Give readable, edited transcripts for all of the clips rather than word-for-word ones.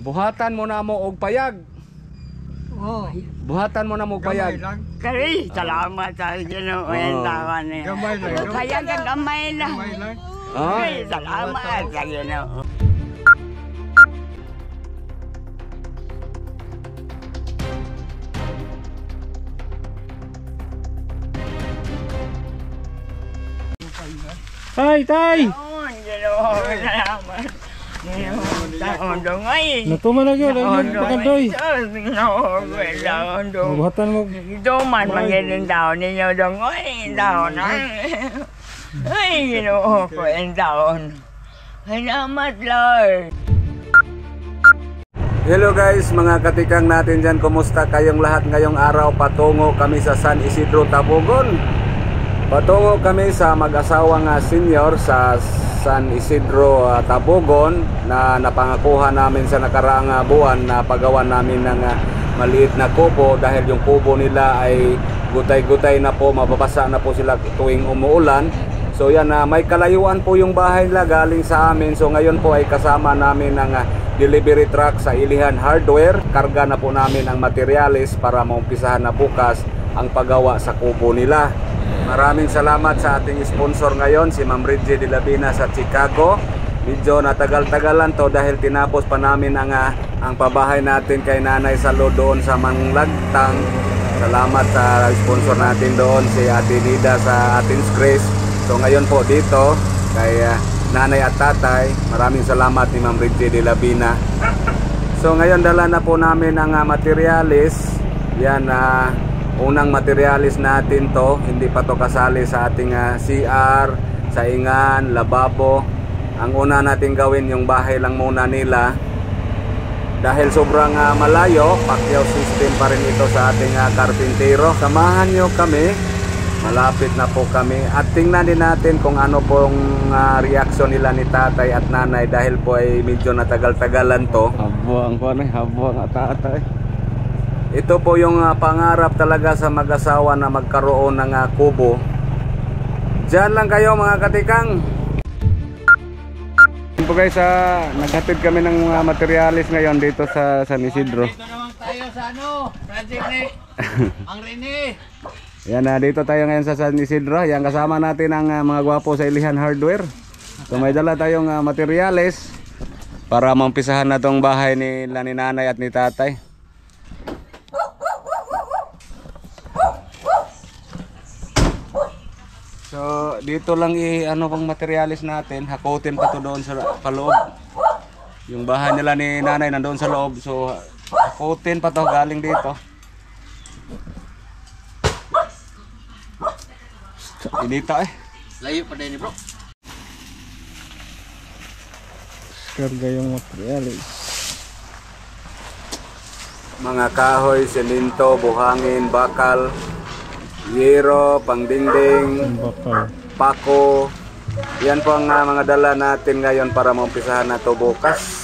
Buhatan mo na mo og payag. Oh. Buhatan mo na mo og payag. Kari, salamat sa Ginoo ang tawanan niya. Gamay lang. Kaya ka gamay lang. Gamay lang. Kari, salamat sa Ginoo. Tay, tay. Ginoo, salamat. Taon dong ay. Natuman na gyud ang pagkandoy. Taon dong. Buhatan mo. Duman magiging taon ninyo dong ay taon ay. Ay, Ginoo ko ang taon. Salamat, Lord. Hello guys, mga katikang natin dyan. Kumusta kayong lahat ngayong araw? Patungo kami sa San Isidro, Tabogon. Patungo kami sa mag-asawang senior sa San Isidro, Tabogon na napangakuha namin sa nakaraang buwan na paggawa namin ng maliit na kubo dahil yung kubo nila ay gutay-gutay na po, mababasa na po sila tuwing umuulan. So yan, may kalayuan po yung bahay nila galing sa amin. So ngayon po ay kasama namin ng delivery truck sa Ilihan Hardware. Karga na po namin ang materyales para maumpisahan na bukas ang paggawa sa kubo nila. Maraming salamat sa ating sponsor ngayon, si Ma'am Reggie de Labina sa Chicago. Medyo natagal-tagalan to dahil tinapos pa namin ang pabahay natin kay Nanay Salo doon sa Manglagtang. Salamat sa sponsor natin doon, si Ate Nida sa Athens Grace. So ngayon po dito kay Nanay at Tatay, maraming salamat ni Ma'am Reggie de Labina. So ngayon dala na po namin ang materyales. Yan, unang materyales natin to, hindi pa to kasali sa ating CR, saingan, lababo. Ang una natin gawin yung bahay lang muna nila. Dahil sobrang malayo, Pacquiao system pa rin ito sa ating karpintero. Samahan nyo kami, malapit na po kami. At tingnan din natin kung ano pong reaksyon nila ni Tatay at Nanay dahil po ay medyo natagal-tagalan to. Habuang ko na, habuang at Tatay. Ito po yung pangarap talaga sa mag-asawa na magkaroon ng kubo. Diyan lang kayo mga katikang. Po guys, naghatid kami ng mga materyales ngayon dito sa San Isidro. Dito naman tayo sa project ni ang Rene. Yan, dito tayo ngayon sa San Isidro. Yan, kasama natin ang mga gwapo sa Ilihan Hardware. So may dala tayong materyales para maumpisahan na tong bahay ni Nanay at ni Tatay. So dito lang ano pang materyales natin, hakutin pa to doon sa paloob. Yung bahay nila ni Nanay nandoon sa loob, so hakutin pa to galing dito. Inita Layo pa din bro. Karga yung materialis. Mga kahoy, semento, buhangin, bakal, yero, pangdingding, Bakal. pako. Yan po ang mga dala natin ngayon para maumpisahan na to bukas.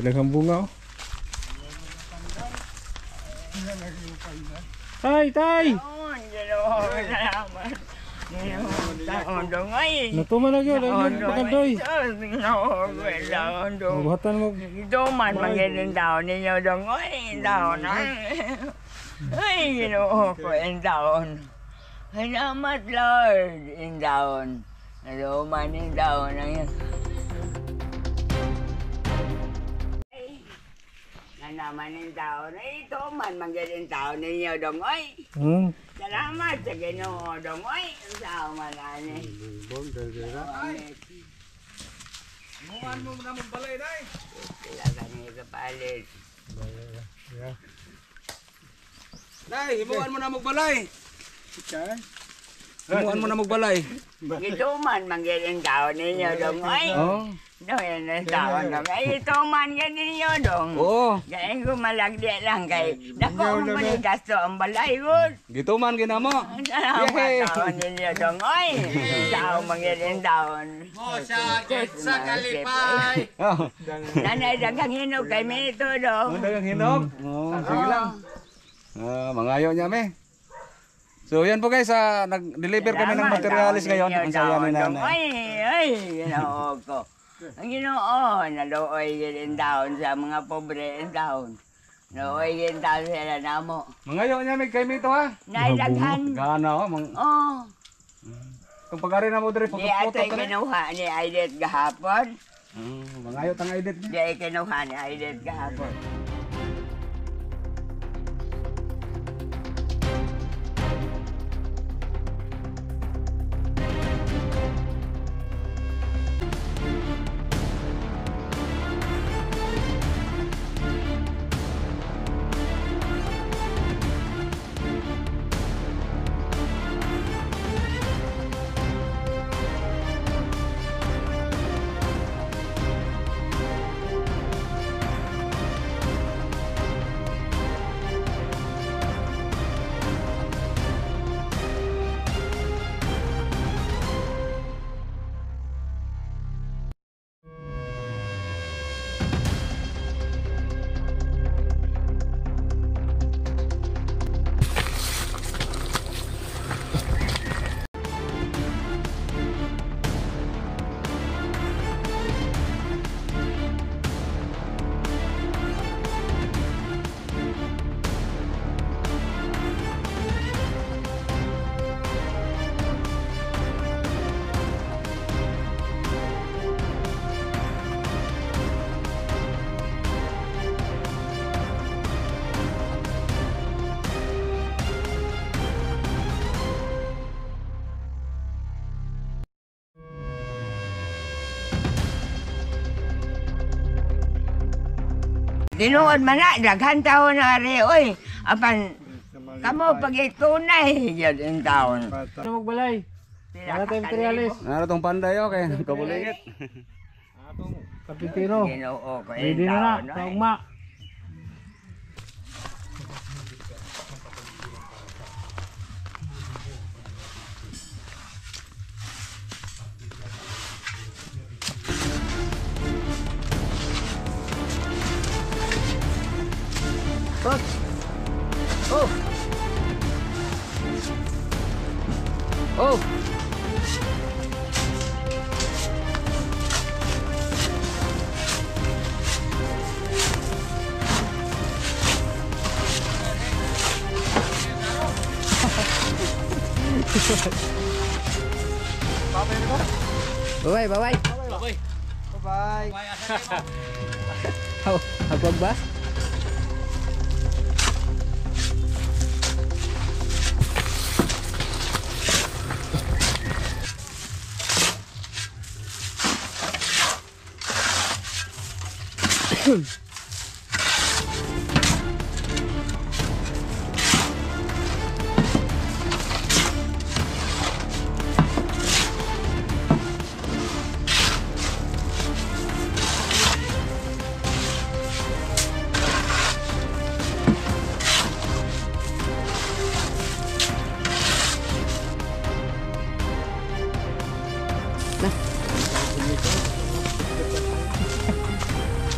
Daghang bunga. Tay, tay. Taon dong ay. Natuman na gyud ang pagkandoy. Taon dong. Buhatan mo. Duman magiging taon ninyo dong ay taon ay. Ay, Ginoo ko ang taon. Salamat, Lord, ang taon. Duman ang taon na yan. naman yung taon. Ay, ito man, magaling taon ninyo, Dongoy. Salamat sa Ginoo, Dongoy. Ang tao man, ani. Himuan mo na mong balay, day. Sila kami kapalit. Day, himuan mo na mong balay. Himuan mo na mong balay. Ito man, magaling taon ninyo, Dongoy. Oh. No, yan ang taon, Dongoy. Ito man, ganin ninyo, Dong. Oo. Kaya ko malagdi lang kay dako mo ni gasto ang balay gud. Gituman ginamo. Salamat taon ninyo, Dongoy. Tao magaling taon. Mo sa sa kalipay. Oh. Nanay dagang hinog kay Mito, Dong. Ang dagang hinog. Oh, sige lang. Mangayo niya me. So yan po guys, nag-deliver kami ng materialis ngayon. Ang saya ni nanay. Ay, Ginoo ko. Ang Ginoo, naluoy gid taon sa mga pobre in taon. Naluoy gid taon sila namo. Mangayo niya me kay Mito ha. Naidaghan. Gana oh. Oh. Kung pagari na mo diri Di foto-foto ato'y ka na. kinuha ni Aidet gahapon. Mangayo tang edit. Di ay kinuha ni Aidet gahapon. Tinuod man na, daghan taon na rin, oy. Apan, kamo pag itunay, yun yung taon. Ano magbalay? Wala tayong materialis. Ano tong panday okay, kabulingit. Atong kapitiro. Ginoo ko Ready yung na na, taon, sa oy. ugma. Oh. Oh. Bye bye. Bye. Hagwag ba?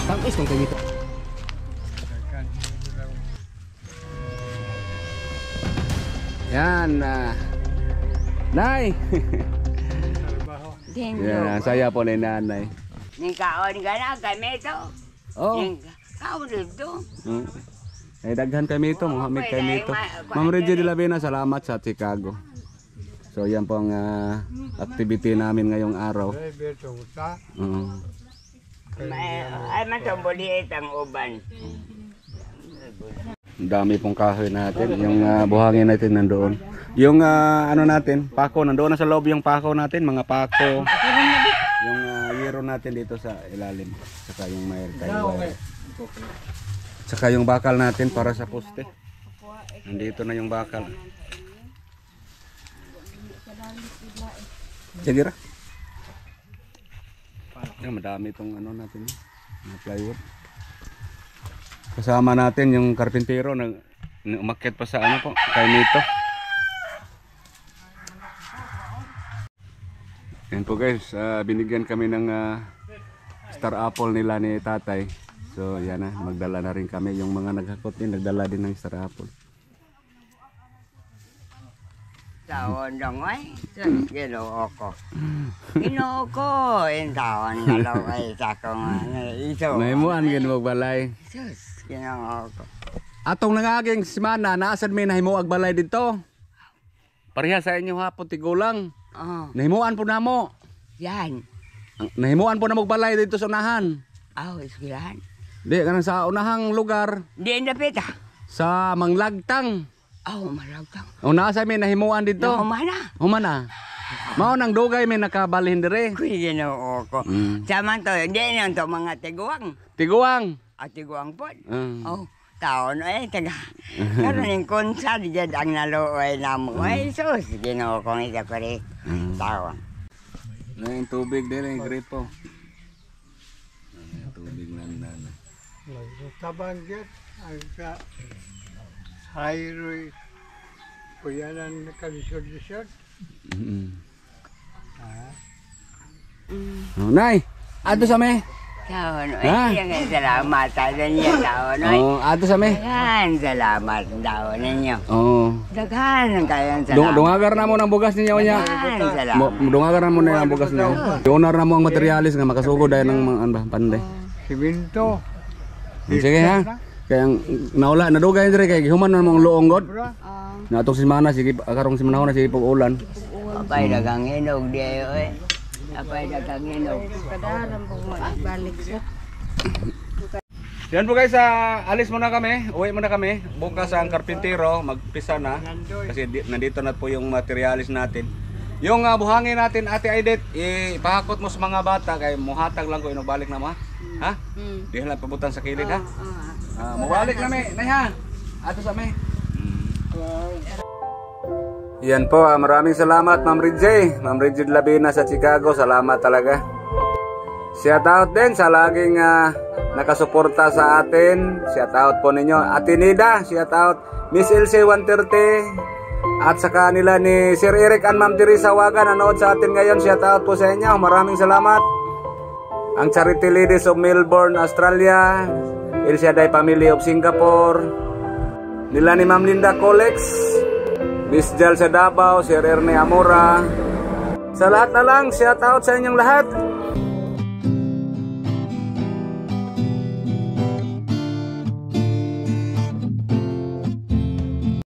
Tamis kung kayo. Yan. Nay. Ginoo. Yan, ang saya po ni nanay. Ning kaon ka na kami to. Oh. Ning kaon dito. Ay daghan kami ito, Muhammad kami ito. Ma'am Reggie de la Vena, salamat sa Chicago. So yan po ang activity namin ngayong araw. Ay matumbuli ang uban. Ang dami pong kahoy natin. Yung buhangin natin nandoon. Yung ano natin, pako, nandoon na sa loob yung pako natin, mga pako. Yung yero natin dito sa ilalim. Saka yung may wire. Saka yung bakal natin para sa poste. Nandito na yung bakal. Sige ra. Madami itong ano natin, plywood. Kasama natin yung karpintero na umakyat pa sa ano po, kay Nito. Yan po guys, binigyan kami ng star apple nila ni tatay. So yan na, magdala na rin kami. Yung mga naghakot din, nagdala din ng star apple. Taon dong ay, ginoo ko. Ginoo ko, yung taon na lang ay sakong iso. Nahimuan gin magbalay. Sus, ginoo ko. Atong nangaging semana, naasad may nahimuag balay dito. Pareha sa inyo hapon tigulang. Oh, Nahimuan po namo. yan. Nahimuan po na magbalay dito sa unahan. Aw, iskilan. Di, kanang sa unahang lugar, Di na pita. sa Manglagtang. Aw, malagtang. O nasa may nahimuan dito. Humana. Humana. Mao nang dugay may nakabalhin dire. Kuy ginoo ko. Saman to, hindi na to mga tiguang. Tiguang. At tiguang po. Mm. Oh, taon ay taga. Karon ning konsa di jud ang naluoy namo. Ay sus, ginoo ko isa ko rin. Taon. Na yung tubig dire, yung gripo. Tubig na. Tabanggit ang sa highway kuyanan kalisod-lisod. Oh, nay, ato sa me. Taon, Ha? ay yan salamat sa inyo taon. Ay. Oh, ato sa me. Yan, salamat taon ninyo. Oh. Daghan kayong salamat. Dungagar na mo ng bugas ninyo niya. Daghan salamat. Dungagar na mo na ang bugas niya. Ionar na mo ang materialis nga makasugo dahil ng mga ano ba, panday. Siminto. Sige ha. Kaya naula nadugay dire kay human na mong luong god. Na atong semana sige karong semana na sige pag ulan. Apay dagang hinog di ayo eh. Apay dagang hinog. Kadaran po mo balik siya. Yan po guys, alis muna kami. Uwi muna kami. Bukas ang karpintero magpisa na kasi nandito na po yung materialis natin. Yung buhangin natin, Ate Aidet, ipahakot mo sa mga bata kay muhatag lang ko inobalik na mo ha. Ha? Di lang pabutan sa kilid ha. Mabalik na may, nay ha. Ato sa may. Yan po, maraming salamat Ma'am Ridjay. Ma'am Ridjay Labina sa Chicago, salamat talaga. Shout out din sa laging nakasuporta sa atin. Shout out po ninyo. Ate Nida, shout out. Miss LC 130. At sa kanila ni Sir Eric and Ma'am Teresa Wagan, nanood sa atin ngayon. Shout out po sa inyo. Maraming salamat. Ang Charity Ladies of Melbourne, Australia. El Shaddai Family of Singapore. Nila ni Ma'am Linda Colex. Miss Jal sa Davao, Sir Erne Amora. Sa lahat na lang, shout out sa inyong lahat.